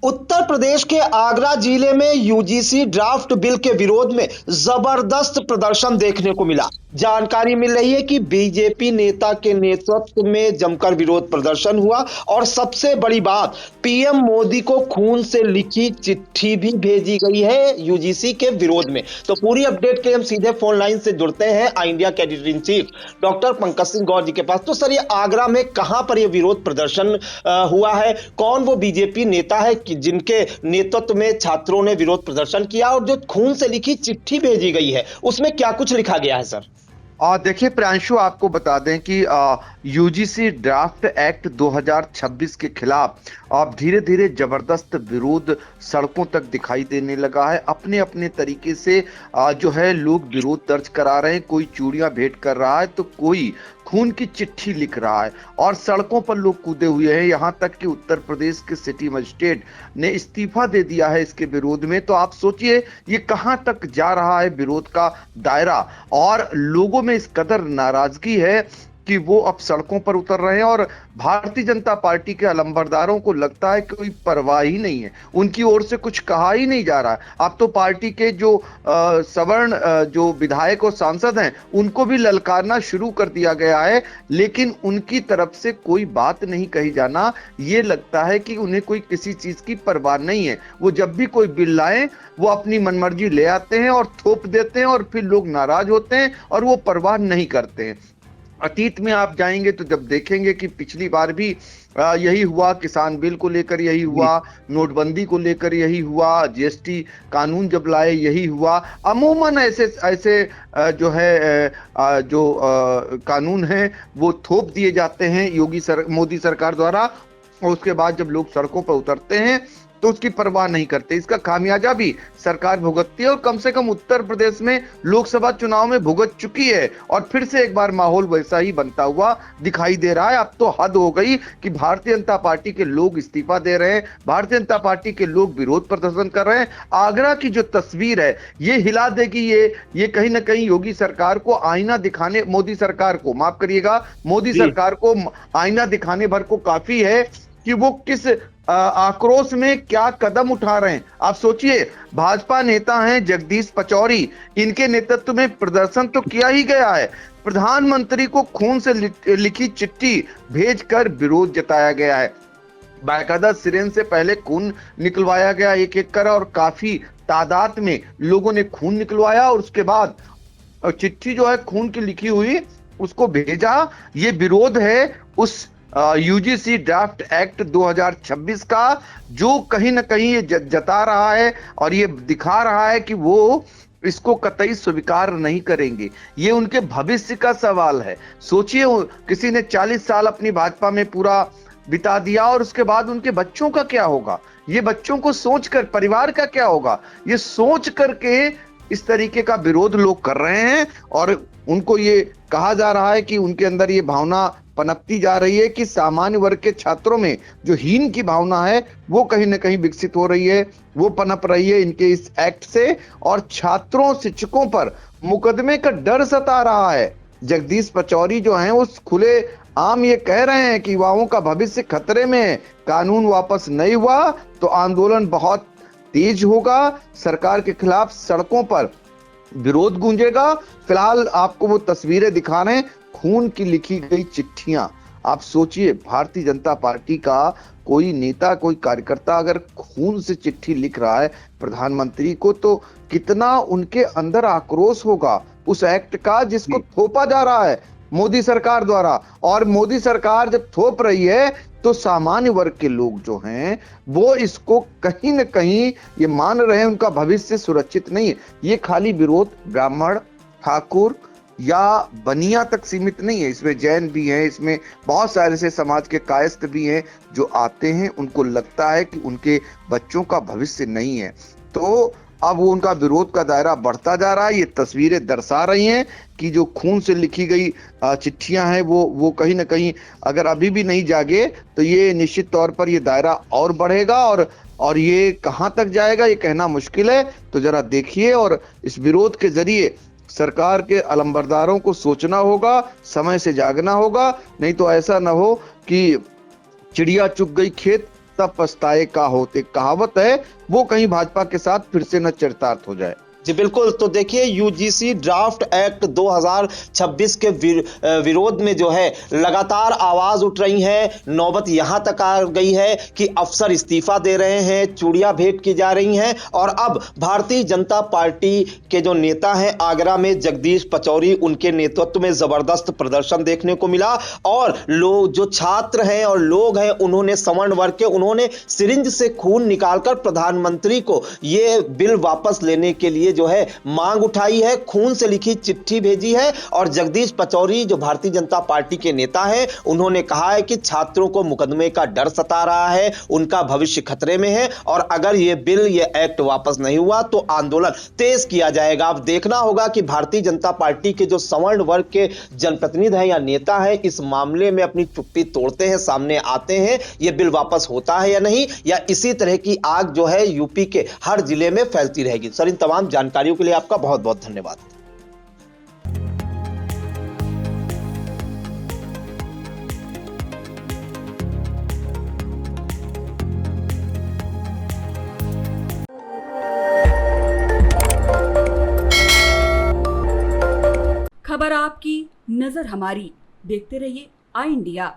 उत्तर प्रदेश के आगरा जिले में यूजीसी ड्राफ्ट बिल के विरोध में जबरदस्त प्रदर्शन देखने को मिला। जानकारी मिल रही है कि बीजेपी नेता के नेतृत्व में जमकर विरोध प्रदर्शन हुआ और सबसे बड़ी बात, पीएम मोदी को खून से लिखी चिट्ठी भी भेजी गई है यूजीसी के विरोध में। तो पूरी अपडेट के हम सीधे फोन लाइन से जुड़ते हैं इंडिया के editor in chief doctor Pankaj Singh Gaur ji के पास। तो सर, ये आगरा में कहां पर ये विरोध प्रदर्शन हुआ है? कौन वो बीजेपी नेता है जिनके नेतृत्व में छात्रों ने विरोध प्रदर्शन किया, और जो खून से लिखी चिट्ठी भेजी गई है उसमें क्या कुछ लिखा गया है सर? देखिए प्रियांशु, आपको बता दें कि यूजीसी ड्राफ्ट एक्ट 2026 के खिलाफ अब धीरे धीरे जबरदस्त विरोध सड़कों तक दिखाई देने लगा है। अपने अपने तरीके से जो है लोग विरोध दर्ज करा रहे हैं। कोई चूड़ियां भेंट कर रहा है तो कोई खून की चिट्ठी लिख रहा है और सड़कों पर लोग कूदे हुए हैं। यहां तक कि उत्तर प्रदेश के सिटी मजिस्ट्रेट ने इस्तीफा दे दिया है इसके विरोध में। तो आप सोचिए ये कहां तक जा रहा है विरोध का दायरा, और लोगों में इस कदर नाराजगी है कि वो अब सड़कों पर उतर रहे हैं। और भारतीय जनता पार्टी के अलंबरदारों को लगता है कि कोई परवाह ही नहीं है, उनकी ओर से कुछ कहा ही नहीं जा रहा है। अब तो पार्टी के जो सवर्ण जो विधायक और सांसद हैं उनको भी ललकारना शुरू कर दिया गया है, लेकिन उनकी तरफ से कोई बात नहीं कही जाना। ये लगता है कि उन्हें कोई किसी चीज की परवाह नहीं है। वो जब भी कोई बिल लाए वो अपनी मनमर्जी ले आते हैं और थोप देते हैं, और फिर लोग नाराज होते हैं और वो परवाह नहीं करते हैं। अतीत में आप जाएंगे तो जब देखेंगे कि पिछली बार भी यही हुआ, किसान बिल को लेकर यही हुआ, नोटबंदी को लेकर यही हुआ, जीएसटी कानून जब लाए यही हुआ। अमूमन ऐसे ऐसे जो है कानून हैं वो थोप दिए जाते हैं मोदी सरकार द्वारा, और उसके बाद जब लोग सड़कों पर उतरते हैं तो उसकी परवाह नहीं करते। इसका खामियाजा भी सरकार भुगतती है, और कम से कम उत्तर प्रदेश में लोकसभा चुनाव में भुगत चुकी है, और फिर से एक बार माहौल वैसा ही बनता हुआ दिखाई दे रहा है। अब तो हद हो गई कि भारतीय जनता पार्टी के लोग इस्तीफा दे रहे हैं, भारतीय जनता पार्टी के लोग विरोध प्रदर्शन कर रहे हैं। आगरा की जो तस्वीर है ये हिला देगी, ये कहीं ना कहीं योगी सरकार को आईना दिखाने, मोदी सरकार को माफ करिएगा, मोदी सरकार को आईना दिखाने भर को काफी है कि वो किस आक्रोश में क्या कदम उठा रहे हैं। आप सोचिए, भाजपा नेता हैं जगदीश पचौरी, इनके नेतृत्व में प्रदर्शन तो किया ही गया है। प्रधानमंत्री को खून से लिखी चिट्ठी भेजकर विरोध जताया गया है। बाकायदा सिरेन से पहले खून निकलवाया गया एक एक कर, और काफी तादाद में लोगों ने खून निकलवाया, और उसके बाद चिट्ठी जो है खून की लिखी हुई उसको भेजा। ये विरोध है उस यूजीसी ड्राफ्ट एक्ट 2026 का, जो कहीं ना कहीं ये जता रहा है और ये दिखा रहा है कि वो इसको कतई स्वीकार नहीं करेंगे। ये उनके भविष्य का सवाल है। सोचिए, किसी ने 40 साल अपनी भाजपा में पूरा बिता दिया, और उसके बाद उनके बच्चों का क्या होगा? ये बच्चों को सोचकर परिवार का क्या होगा, ये सोच करके इस तरीके का विरोध लोग कर रहे हैं। और उनको ये कहा जा रहा है कि उनके अंदर ये भावना पनपती जा रही है कि सामान्य वर्ग के छात्रों में जो हीन की भावना है वो कहीं ना कहीं विकसित हो रही है, वो पनप रही है इनके इस एक्ट से, और छात्रों शिक्षकों पर मुकदमे का डर सता रहा है। जगदीश पचौरी जो हैं वो खुले आम ये कह रहे हैं कि युवाओं का भविष्य खतरे में है, कानून वापस नहीं हुआ तो आंदोलन बहुत तेज होगा, सरकार के खिलाफ सड़कों पर विरोध गूंजेगा। फिलहाल आपको वो तस्वीरें दिखा रहे हैं, खून की लिखी गई चिट्ठियां। आप सोचिए, भारतीय जनता पार्टी का कोई नेता, कोई कार्यकर्ता अगर खून से चिट्ठी लिख रहा है प्रधानमंत्री को, तो कितना उनके अंदर आक्रोश होगा उस एक्ट का जिसको थोपा जा रहा है मोदी सरकार द्वारा। और मोदी सरकार जब थोप रही है तो सामान्य वर्ग के लोग जो हैं वो इसको कहीं ना कहीं ये मान रहे हैं उनका भविष्य सुरक्षित नहीं है। ये खाली विरोध ब्राह्मण, ठाकुर या बनिया तक सीमित नहीं है, इसमें जैन भी हैं, इसमें बहुत सारे से समाज के कायस्थ भी हैं जो आते हैं। उनको लगता है कि उनके बच्चों का भविष्य नहीं है, तो अब वो उनका विरोध का दायरा बढ़ता जा रहा है। ये तस्वीरें दर्शा रही हैं कि जो खून से लिखी गई चिट्ठियां हैं वो कहीं ना कहीं अगर अभी भी नहीं जागे तो ये निश्चित तौर पर ये दायरा और बढ़ेगा, और ये कहां तक जाएगा ये कहना मुश्किल है। तो जरा देखिए, और इस विरोध के जरिए सरकार के अलंबरदारों को सोचना होगा, समय से जागना होगा, नहीं तो ऐसा ना हो कि चिड़िया चुग गई खेत तब पछताए का होते, कहावत है, वो कहीं भाजपा के साथ फिर से न चरितार्थ हो जाए। जी बिल्कुल। तो देखिए, यूजीसी ड्राफ्ट एक्ट 2026 के विरोध में जो है लगातार आवाज उठ रही है। नौबत यहां तक आ गई है कि अफसर इस्तीफा दे रहे हैं, चूड़ियां भेंट की जा रही हैं और अब भारतीय जनता पार्टी के जो नेता हैं आगरा में जगदीश पचौरी, उनके नेतृत्व में जबरदस्त प्रदर्शन देखने को मिला और लोग जो छात्र हैं और लोग हैं उन्होंने सवर्ण वर्ग के उन्होंने सिरिंज से खून निकालकर प्रधानमंत्री को यह बिल वापस लेने के लिए जो है मांग उठाई है, खून से लिखी चिट्ठी भेजी है। और जगदीश पचौरी जो भारतीय जनता पार्टी के नेता हैं, उन्होंने कहा है कि छात्रों को मुकदमे का डर सता रहा है, उनका भविष्य खतरे में है और अगर यह बिल, यह एक्ट वापस नहीं हुआ तो आंदोलन तेज किया जाएगा। अब देखना होगा कि भारतीय जनता पार्टी के जो सवर्ण वर्ग के जनप्रतिनिधि हैं या नेता हैं इस मामले में अपनी चुप्पी तोड़ते हैं, सामने आते हैं, यह बिल वापस होता है या नहीं, या इसी तरह की आग जो है यूपी के हर जिले में फैलती रहेगी। सर, इन तमाम जानकारियों के लिए आपका बहुत बहुत धन्यवाद। खबर आपकी, नजर हमारी। देखते रहिए आई इंडिया।